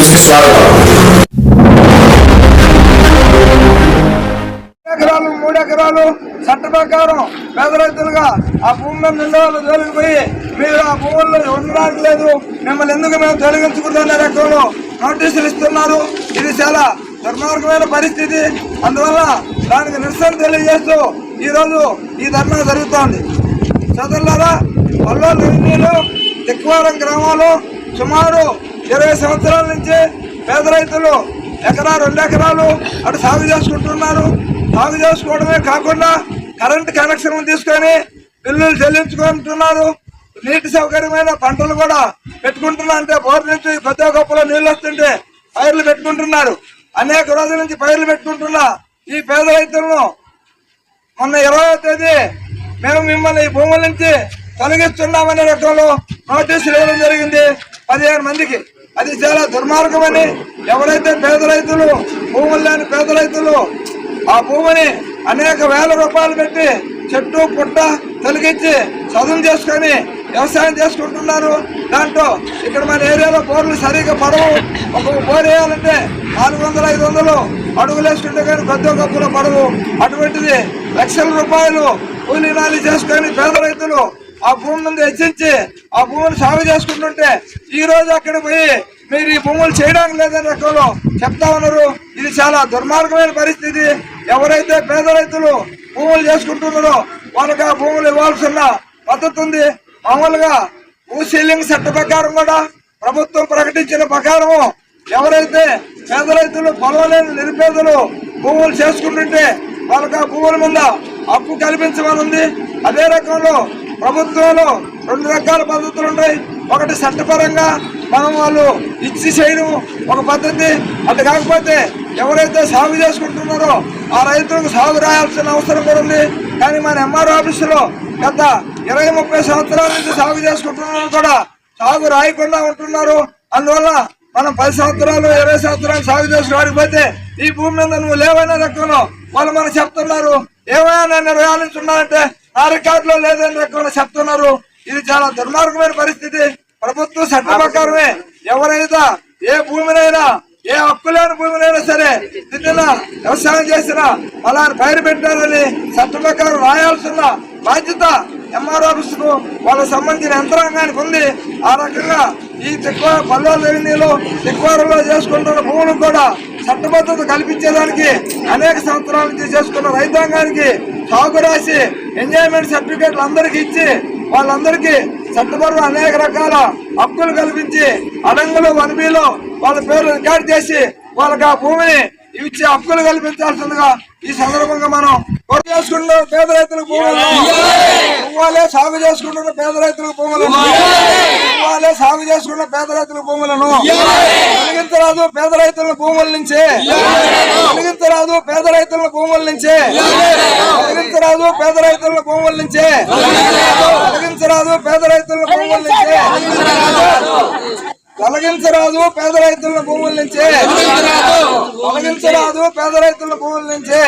News కి స్వాగతం. ఎకరాలు 3 ఎకరాలు చట్ట ప్రకారం పేద రైతులుగా ఆ భూమిలో నిండా వాళ్ళు తొలగిపోయి మీరు ఆ భూముల్లో ఉండడానికి లేదు, మిమ్మల్ని ఎందుకు మేము తొలగించుకుంటున్న రకంలో నోటీసులు ఇస్తున్నారు. ఇది చాలా దుర్మార్గమైన పరిస్థితి. అందువల్ల దానికి నిరసన తెలియజేస్తూ ఈరోజు ఈ ధర్నా జరుగుతోంది. సోదరులారా, పల్లెలు రెవెన్యూలు తిక్వారం గ్రామాలు సుమారు 20 సంవత్సరాల నుంచి పేద రైతులు ఎకరా 2 ఎకరాలు అటు సాగు చేసుకుంటున్నారు. సాగు చేసుకోవడమే కాకుండా కరెంటు కనెక్షన్ తీసుకొని బిల్లులు చెల్లించుకుంటున్నారు. నీటి సౌకర్యమైన పంటలు కూడా పెట్టుకుంటున్నారు. అంటే బోర్ నుంచి పెద్ద గొప్పలో నీళ్ళు వస్తుంటే పైర్లు పెట్టుకుంటున్నారు. అనేక రోజుల నుంచి పైర్లు పెట్టుకుంటున్న ఈ పేద రైతులను మొన్న 20వ తేదీ మేము మిమ్మల్ని ఈ భూముల నుంచి తొలగిస్తున్నామనే రకంలో నోటీసులు ఇవ్వడం జరిగింది 15 మందికి. అది చాలా దుర్మార్గమని, ఎవరైతే పేద రైతులు భూములు లేని పేద రైతులు ఆ భూమిని అనేక వేల రూపాయలు పెట్టి చెట్టు పుట్ట తొలగించి చదువు చేసుకొని వ్యవసాయం చేసుకుంటున్నారు. దాంట్లో ఇక్కడ మన ఏరియాలో బోర్లు సరిగ్గా పడవు. ఒక బోర్ వేయాలంటే 400-500 అడుగులు వేసుకుంటే కానీ పెద్ద గొప్పలో పడవు. అటువంటిది లక్షల రూపాయలు కూలీ నాలి చేసుకొని పేద రైతులు ఆ భూమి నుండి హెచ్చించి ఆ భూమిని సాగు చేసుకుంటుంటే ఈ రోజు అక్కడ పోయి మీరు ఈ భూములు చేయడానికి లేదని రకంలో చెప్తా ఉన్నారు. ఇది చాలా దుర్మార్గమైన పరిస్థితి. ఎవరైతే పేద రైతులు భూములు చేసుకుంటున్నారో వాళ్ళకి ఆ భూములు ఇవ్వాల్సిన పద్ధతి ఉంది. మామూలుగా భూసీలింగ్ చట్ట ప్రకారం కూడా ప్రభుత్వం ప్రకటించిన ప్రకారము ఎవరైతే పేద రైతులు పొలం లేని నిరుపేదలు భూములు చేసుకుంటుంటే వాళ్ళకి ఆ భూముల మీద హక్కు కల్పించమని ఉంది. అదే రకంలో ప్రభుత్వంలో 2 రకాల పద్ధతులు ఉంటాయి. ఒకటి చట్టపరంగా మనం వాళ్ళు ఇచ్చి చేయడం ఒక పద్ధతి. అది కాకపోతే ఎవరైతే సాగు చేసుకుంటున్నారో ఆ రైతులకు సాగు రాయాల్సిన అవసరం కూడా ఉంది. కానీ మన ఎంఆర్ఓ ఆఫీసులో గత 20-30 సంవత్సరాల నుంచి సాగు చేసుకుంటున్నారు కూడా సాగు రాయకుండా ఉంటున్నారు. అందువల్ల మనం 10 సంవత్సరాలు 20 సంవత్సరాలు సాగు చేసి వాడిపోతే ఈ భూమి మీద నువ్వు లేవైనా రకంలో వాళ్ళు మనకు చెప్తున్నారు. ఏమైనా నన్ను రాయాలంటున్నారంటే ఆ రికార్డులో లేదని రకంలో చెప్తున్నారు. ఇది చాలా దుర్మార్గమైన పరిస్థితి. ప్రభుత్వం చట్ట ప్రకారమే ఎవరైనా ఏ భూమినైనా ఏ హక్కు లేని భూమినైనా సరే నిన్న వ్యవసాయం చేసినా అలా పైరు పెట్టాలని చట్ట ప్రకారం రాయాల్సిన బాధ్యత ఎంఆర్ ఆఫీస్ కు వాళ్ళకు సంబంధించిన యంత్రాంగానికి ఉంది. ఆ రకంగా ఈ పల్లెల రెవెన్యూలో తిక్వారంలో చేసుకుంటున్న భూములకు కూడా చట్టబద్ధత కల్పించేదానికి అనేక సంవత్సరాల నుంచి చేసుకున్న రైతాంగానికి సాగు రాసి ఎంజాయ్మెంట్ సర్టిఫికేట్లు అందరికి ఇచ్చి వాళ్ళందరికీ చట్టపరంగా అనేక రకాల హక్కులు కల్పించి అడంగులు 1Bలో వాళ్ళ పేర్లు రికార్డు చేసి వాళ్ళకి ఆ భూమిని ఇచ్చే హక్కులు కల్పించాల్సిందిగా ఈ సందర్భంగా మనం కొరకు చేసుకుంటున్న పేద రైతులకు భూములను ఇవ్వాలి. సాగు చేసుకుంటున్న పేద రైతులకు భూములను ఇవ్వాలి. సాగు చేసుకున్న పేద రైతులకు భూములను తొలగించరాదు. పేద రైతుల భూముల నుంచి తొలగించరాదు. పేద రైతుల భూముల నుంచి తొలగించరాదు. పేద రైతుల భూముల నుంచి తొలగించరాదు. పేద రైతుల భూముల నుంచి తొలగించరాదు. పేద రైతుల భూముల నుంచి తొలగించరాదు. పేద రైతుల భూముల నుంచి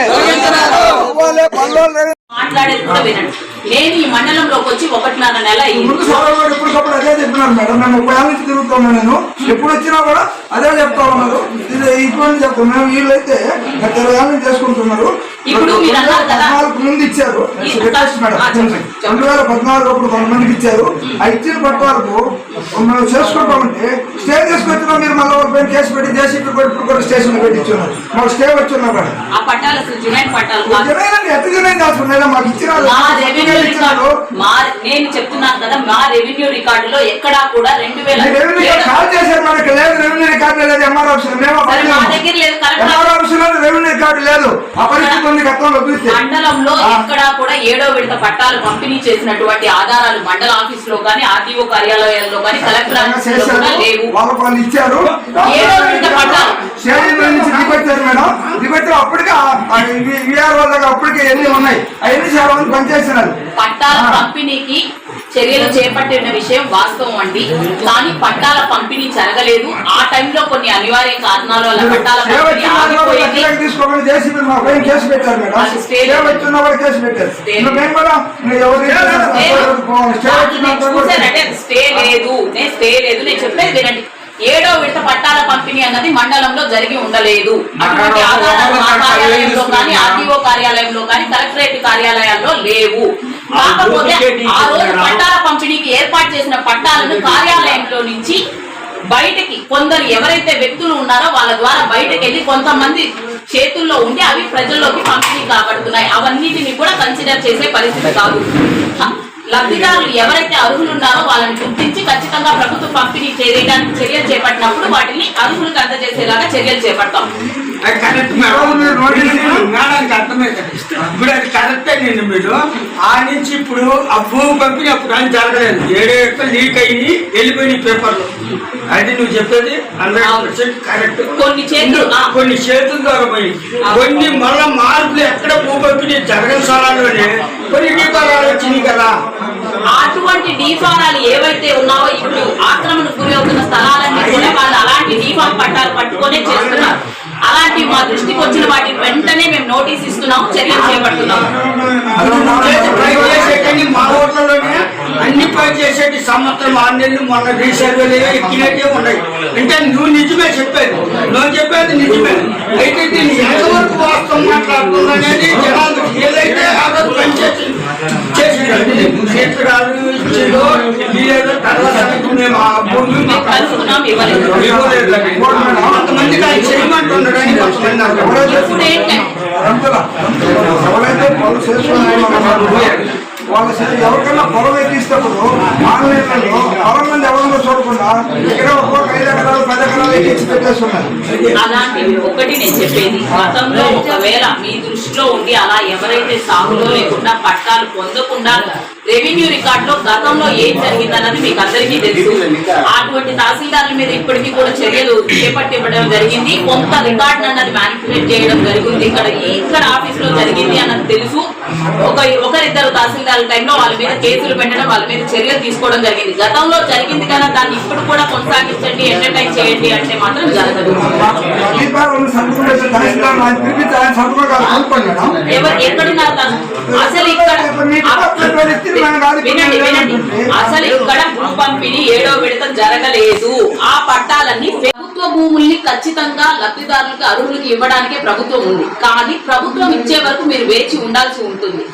మాట్లాడేది కూడా వినండి. నేను ఈ మండలంలోకి వచ్చి 1.5 నెల ఎప్పటికప్పుడు అదే చెప్పినారు మేడం. మేము 30 ఏళ్ళ నుంచి తిరుగుతున్నాం. నేను ఎప్పుడు వచ్చినా కూడా అదే చెప్తా ఉన్నారు. ఇది ఇప్పుడు చెప్తాం. మేము వీళ్ళైతే 20 ఏళ్ళ నుంచి చేసుకుంటున్నారు. ఇప్పుడు మీరు అన్నారు కదా 2014 ముందు ఇచ్చారు మేడం. 2014 అప్పుడు కొంతమందికి ఇచ్చారు. ఆ ఇచ్చిన పట్టాలకు మేము చేసుకుంటామంటే స్టే తీసుకొచ్చినా మీరు మళ్ళీ ఒక కేసు పెట్టి జేసీపీ ఇప్పుడు కూడా స్టేషన్ పెట్టించున్నారు. మాకు స్టే వచ్చిన్నా మేడం. ఆ పట్టాలు అసలు జునైన్ పట్టాలు ఎంత జునైన్ కాదు మేడం. మాకు ఇచ్చిన నేను చెప్తున్నాను కదా, మా రెవెన్యూ రికార్డులో ఎక్కడా కూడా 2000 కాల్ చేశారు. మనకి లేదు రెవెన్యూ రికార్డు లేదు. ఎంఆర్ ఆఫీసులో మా దగ్గర లేదు. ఎంఆర్ ఆఫీసులో రెవెన్యూ రికార్డు లేదు. ఆ పరిస్థితి ఉంది. గతంలో మండలంలో ఎక్కడా కూడా 7వ విడత పట్టాలు పంపిణీ చేసినటువంటి ఆధారాలు మండల ఆఫీస్ లో కానీ ఆర్టీఓ కార్యాలయాల్లో కానీ కలెక్టర్ ఆఫీస్ లో లేవు. వాళ్ళు ఇచ్చారు. 7వ విడత పట్టాలు దిగొచ్చారు మేడం. దిగొచ్చారు. అప్పటికే అప్పటికే ఎన్ని ఉన్నాయి. అవన్నీ చాలా మంది పనిచేస్తున్నారు. పట్టాల పంపిణీకి చర్యలు చేపట్టిన విషయం వాస్తవం అండి. కానీ పట్టాల పంపిణీ జరగలేదు. ఆ టైంలో కొన్ని అనివార్య కారణాల వల్ల పట్టాల పంపిణీ ఆగిపోయింది. చూసారంటే స్టే లేదు. నేను చెప్పేది వినండి. 7వ విడత పట్టాల పంపిణీ అన్నది మండలంలో జరిగి ఉండలేదు. అటువంటి ఆధారాలు మా కార్యాలయంలో కానీ, ఆర్టీఓ కార్యాలయంలో కానీ, కలెక్టరేట్ కార్యాలయాల్లో లేవు. కాకపోతే ఆ రోజు పట్టాల పంపిణీకి ఏర్పాటు చేసిన పట్టాలను కార్యాలయంలో నుంచి బయటకి కొందరు ఎవరైతే వ్యక్తులు ఉన్నారో వాళ్ళ ద్వారా బయటకు వెళ్ళి కొంతమంది చేతుల్లో ఉండి అవి ప్రజల్లోకి పంపిణీ కాబడుతున్నాయి. అవన్నిటిని కూడా కన్సిడర్ చేసే పరిస్థితి కాదు. లబ్ధిదారులు ఎవరైతే అర్హులు ఉన్నారో వాళ్ళని గుర్తించి ఖచ్చితంగా ప్రభుత్వం పంపిణీ చేయడానికి చర్యలు చేపట్టినప్పుడు వాటిని అర్హులకు అందజేసేలాగా చర్యలు చేపడతాం. ఇప్పుడు అది కరెక్టే. నేను మీరు ఆ నుంచి ఇప్పుడు ఆ భూమి పంపిణీ అప్పుడు అని జరగలేదు. 7 ఎకరాలు లీక్ అయ్యి వెళ్ళిపోయిన పేపర్లు. అది నువ్వు చెప్పేది 100% కరెక్ట్. కొన్ని చేతుల ద్వారా పోయి కొన్ని మళ్ళా మార్పులు ఎక్కడ భూ పంపిణీ జరగని స్థలాల్లోనే కొన్ని డీపారాలు వచ్చినాయి కదా. అటువంటి డీఫారాలు ఏవైతే ఉన్నావో ఇప్పుడు ఆక్రమణకు గురి అవుతున్న స్థలాలన్నీ కూడా వాళ్ళు అలాంటి డీఫామ్ పట్టాలు పట్టుకొనే చేస్తున్నారు. అలాంటి మా దృష్టికి వచ్చిన వాటిని వెంటనే మేము నోటీస్ ఇస్తున్నాము, చర్యలు చేపడుతున్నాము. మా ఊర్లలోనే అన్ని పని చేసేటి సంవత్సరం 6 నెలలు మొన్న రీసర్వేలు ఎక్కినట్టే ఉన్నాయి. అంటే నువ్వు నిజమే చెప్పేది, నువ్వు చెప్పేది నిజమే. అయితే దీన్ని ఎంతవరకు వాస్తవం మాట్లాడుతుంది అనేది జనాలు ఏదైతే ఆ రోజు పనిచేసి క్షేత్రాలు ఇచ్చిందో లేదో తర్వాత మేము ఆ భూమి కొంతమంది చేయమంటున్నాడు అని కొంతమంది ఎవరైతే పనులు చేస్తున్నారో వాళ్ళ ఎవరికైనా పొలం ఎక్కిస్తప్పుడు ఆన్లైన్లలో పొలం మంది ఎవరిలో చూడకుండా ఇక్కడ ఒక్కొక్క 5 ఎకరాలు 10 ఎకరాలు ఎక్కించి పెట్టేస్తున్నారు. అలాంటివి ఒకటి నేను చెప్పేది, గతంలో ఒకవేళ మీ దృష్టిలో ఉండి అలా ఎవరైతే సాగులో లేకుండా పట్టాలు పొందకుండా రెవెన్యూ రికార్డ్ లో గతంలో ఏం జరిగిందన్నది మీకు అందరికీ తెలుసు. అటువంటి తహసీల్దార్ల మీద ఇప్పటికీ కూడా చర్యలు చేపట్టివ్వడం జరిగింది. కొంత రికార్డ్ అన్నది మ్యానిపులేట్ చేయడం జరిగింది. ఇక్కడ ఆఫీస్ లో జరిగింది అన్నది తెలుసు. ఒకరిద్దరు తహసీల్దార్ టైంలో వాళ్ళ మీద కేసులు పెట్టడం, వాళ్ళ మీద చర్యలు తీసుకోవడం జరిగింది. గతంలో జరిగింది కదా, దాన్ని ఇప్పుడు కూడా కొనసాగించండి, ఎంటర్టైన్ చేయండి అంటే మాత్రం జరగదు. ఎక్కడున్నారు అసలు ఇక్కడ వినండి, అసలు ఇక్కడ భూ పంపిణీ 7వ విడత జరగలేదు. ఆ పట్టాలన్నీ ప్రభుత్వ భూముల్ని ఖచ్చితంగా లబ్ధిదారులకు అర్హులకు ఇవ్వడానికే ప్రభుత్వం ఉంది. కానీ ప్రభుత్వం ఇచ్చే వరకు మీరు వేచి ఉండాల్సి ఉంటుంది.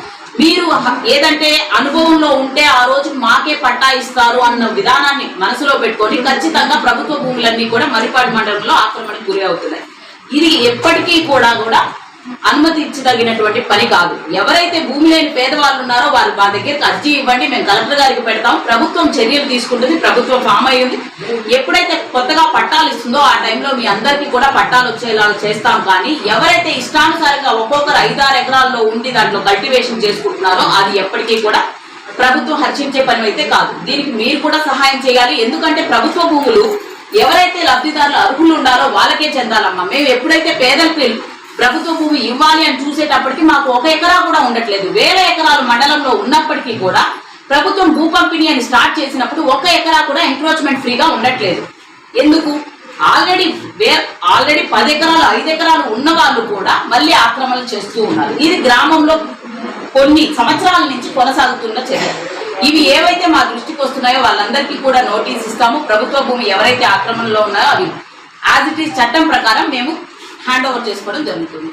మీరు ఏదంటే అనుభవంలో ఉంటే ఆ రోజు మాకే పట్టా ఇస్తారు అన్న విధానాన్ని మనసులో పెట్టుకొని ఖచ్చితంగా ప్రభుత్వ భూములన్నీ కూడా మరిపాడు మండలంలో ఆక్రమణకు గురి అవుతున్నాయి. ఇది ఎప్పటికీ కూడా అనుమతించదగినటువంటి పని కాదు. ఎవరైతే భూమి లేని పేదవాళ్ళు ఉన్నారో వాళ్ళు మా దగ్గరికి అర్జీ ఇవ్వండి, మేము కలెక్టర్ గారికి పెడతాం. ప్రభుత్వం చర్యలు తీసుకుంటుంది, ప్రభుత్వం ఫామ్ అయ్యింది. ఎప్పుడైతే కొత్తగా పట్టాలు ఇస్తుందో ఆ టైంలో మీ అందరికీ కూడా పట్టాలు వచ్చేలా చేస్తాం. కానీ ఎవరైతే ఇష్టానుసారంగా ఒక్కొక్కరు 5-6 ఎకరాల్లో ఉండి దాంట్లో కల్టివేషన్ చేసుకుంటున్నారో అది ఎప్పటికీ కూడా ప్రభుత్వం హర్షించే పని అయితే కాదు. దీనికి మీరు కూడా సహాయం చేయాలి. ఎందుకంటే ప్రభుత్వ భూములు ఎవరైతే లబ్ధిదారులు అర్హులు ఉండాలో వాళ్ళకే చెందాలమ్మా. మేము ఎప్పుడైతే పేదలకు ప్రభుత్వ భూమి ఇవ్వాలి అని చూసేటప్పటికి మాకు 1 ఎకరా కూడా ఉండట్లేదు. 1000 ఎకరాలు మండలంలో ఉన్నప్పటికీ కూడా ప్రభుత్వం భూ పంపిణీ అని స్టార్ట్ చేసినప్పుడు 1 ఎకరా కూడా ఎంక్రోచ్మెంట్ ఫ్రీగా ఉండట్లేదు. ఎందుకు? ఆల్రెడీ 10 ఎకరాలు 5 ఎకరాలు ఉన్న వాళ్ళు కూడా మళ్ళీ ఆక్రమణలు చేస్తూ ఉన్నారు. ఇది గ్రామంలో కొన్ని సంవత్సరాల నుంచి కొనసాగుతున్న చర్య. ఇవి ఏవైతే మా దృష్టికి వస్తున్నాయో వాళ్ళందరికీ కూడా నోటీస్ ఇస్తాము. ప్రభుత్వ భూమి ఎవరైతే ఆక్రమణలో ఉన్నారో అవి యాజ్ ఇట్ ఈస్ చట్టం ప్రకారం మేము హ్యాండ్ ఓవర్ చేసుకోవడం జరుగుతుంది.